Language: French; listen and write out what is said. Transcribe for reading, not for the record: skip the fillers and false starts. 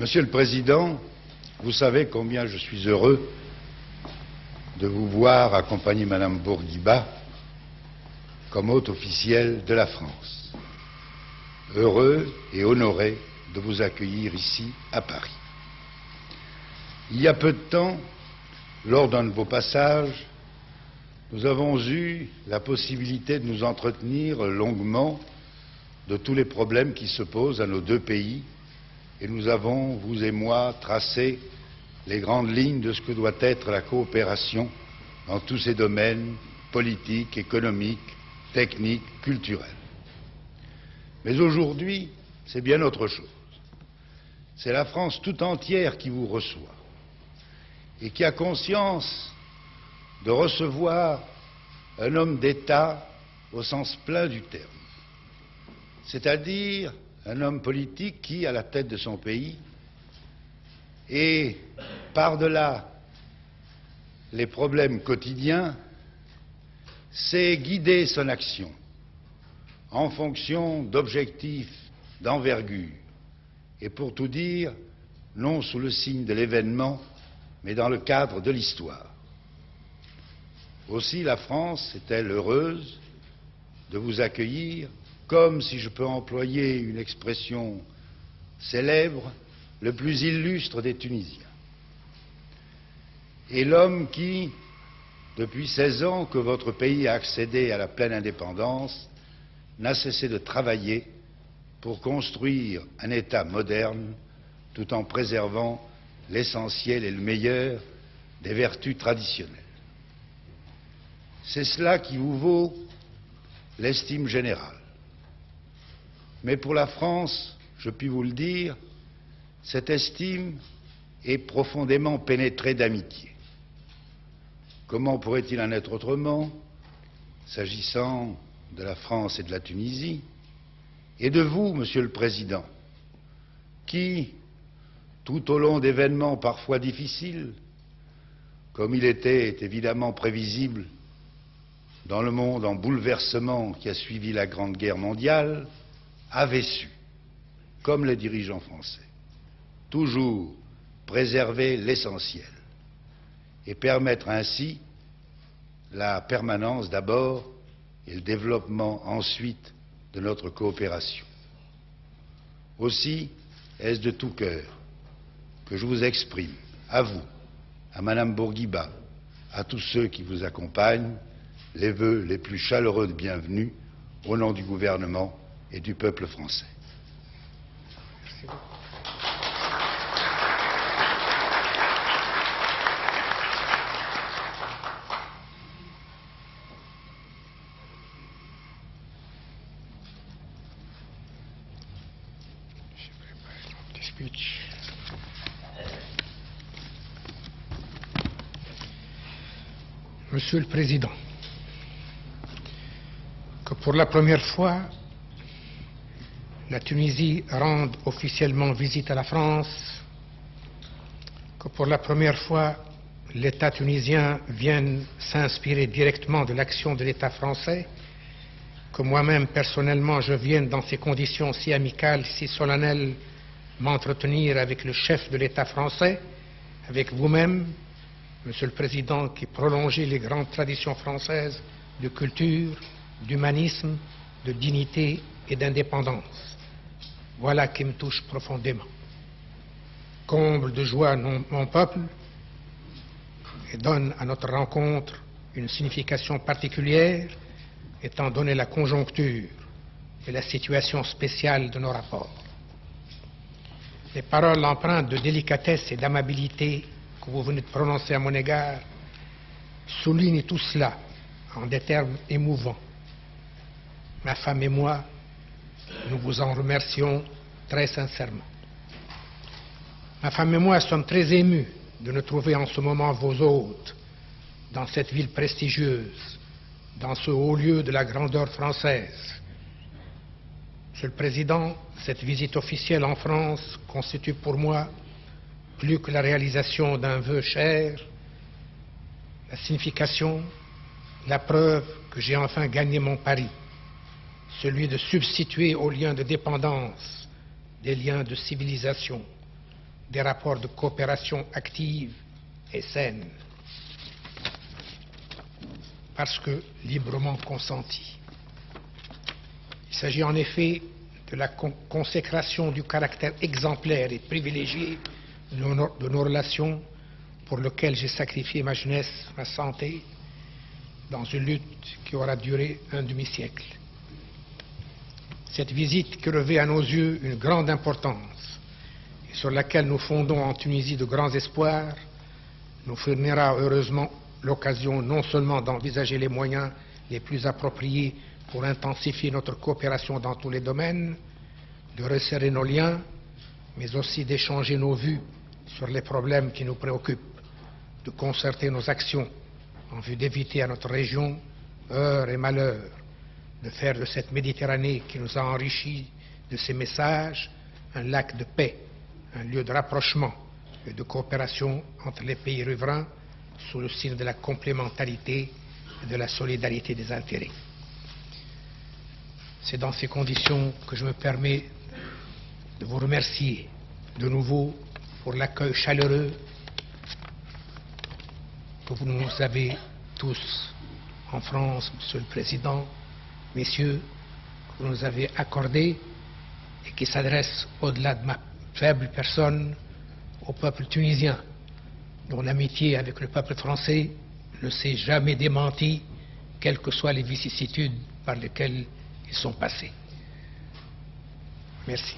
Monsieur le Président, vous savez combien je suis heureux de vous voir accompagner Madame Bourguiba comme hôte officielle de la France. Heureux et honoré de vous accueillir ici à Paris. Il y a peu de temps, lors d'un de vos passages, nous avons eu la possibilité de nous entretenir longuement de tous les problèmes qui se posent à nos deux pays et nous avons, vous et moi, tracé les grandes lignes de ce que doit être la coopération dans tous ces domaines politiques, économiques, techniques, culturels. Mais aujourd'hui, c'est bien autre chose. C'est la France tout entière qui vous reçoit et qui a conscience de recevoir un homme d'État au sens plein du terme, c'est-à-dire un homme politique qui, à la tête de son pays, et par-delà les problèmes quotidiens, sait guider son action en fonction d'objectifs d'envergure, et pour tout dire, non sous le signe de l'événement, mais dans le cadre de l'histoire. Aussi, la France est-elle heureuse de vous accueillir comme, si je peux employer une expression célèbre, le plus illustre des Tunisiens. Et l'homme qui, depuis 16 ans que votre pays a accédé à la pleine indépendance, n'a cessé de travailler pour construire un État moderne tout en préservant l'essentiel et le meilleur des vertus traditionnelles. C'est cela qui vous vaut l'estime générale. Mais pour la France, je puis vous le dire, cette estime est profondément pénétrée d'amitié. Comment pourrait-il en être autrement, s'agissant de la France et de la Tunisie, et de vous, Monsieur le Président, qui, tout au long d'événements parfois difficiles, comme il était évidemment prévisible dans le monde en bouleversement qui a suivi la Grande Guerre mondiale, avait su, comme les dirigeants français, toujours préserver l'essentiel et permettre ainsi la permanence d'abord et le développement ensuite de notre coopération. Aussi, est-ce de tout cœur que je vous exprime, à vous, à Madame Bourguiba, à tous ceux qui vous accompagnent, les vœux les plus chaleureux de bienvenue au nom du gouvernement et du peuple français. Merci beaucoup. J'ai préparé mon petit speech. Monsieur le Président, que pour la première fois, la Tunisie rende officiellement visite à la France, que pour la première fois, l'État tunisien vienne s'inspirer directement de l'action de l'État français, que moi-même, personnellement, je vienne dans ces conditions si amicales, si solennelles, m'entretenir avec le chef de l'État français, avec vous-même, Monsieur le Président, qui prolongez les grandes traditions françaises de culture, d'humanisme, de dignité et d'indépendance. Voilà qui me touche profondément. Comble de joie mon peuple et donne à notre rencontre une signification particulière étant donné la conjoncture et la situation spéciale de nos rapports. Les paroles empreintes de délicatesse et d'amabilité que vous venez de prononcer à mon égard soulignent tout cela en des termes émouvants. Ma femme et moi, nous vous en remercions très sincèrement. Ma femme et moi sommes très émus de nous trouver en ce moment vos hôtes dans cette ville prestigieuse, dans ce haut lieu de la grandeur française. Monsieur le Président, cette visite officielle en France constitue pour moi plus que la réalisation d'un vœu cher, la signification, la preuve que j'ai enfin gagné mon pari, celui de substituer aux liens de dépendance des liens de civilisation, des rapports de coopération active et saine, parce que librement consentis. Il s'agit en effet de la consécration du caractère exemplaire et privilégié de nos relations, pour lequel j'ai sacrifié ma jeunesse, ma santé, dans une lutte qui aura duré un demi-siècle. Cette visite qui revêt à nos yeux une grande importance et sur laquelle nous fondons en Tunisie de grands espoirs, nous fournira heureusement l'occasion non seulement d'envisager les moyens les plus appropriés pour intensifier notre coopération dans tous les domaines, de resserrer nos liens, mais aussi d'échanger nos vues sur les problèmes qui nous préoccupent, de concerter nos actions en vue d'éviter à notre région heurts et malheurs, de faire de cette Méditerranée qui nous a enrichis de ses messages un lac de paix, un lieu de rapprochement et de coopération entre les pays riverains sous le signe de la complémentarité et de la solidarité des intérêts. C'est dans ces conditions que je me permets de vous remercier de nouveau pour l'accueil chaleureux que vous nous avez tous en France, Monsieur le Président, messieurs, que vous nous avez accordé et qui s'adresse au-delà de ma faible personne au peuple tunisien, dont l'amitié avec le peuple français ne s'est jamais démentie, quelles que soient les vicissitudes par lesquelles ils sont passés. Merci.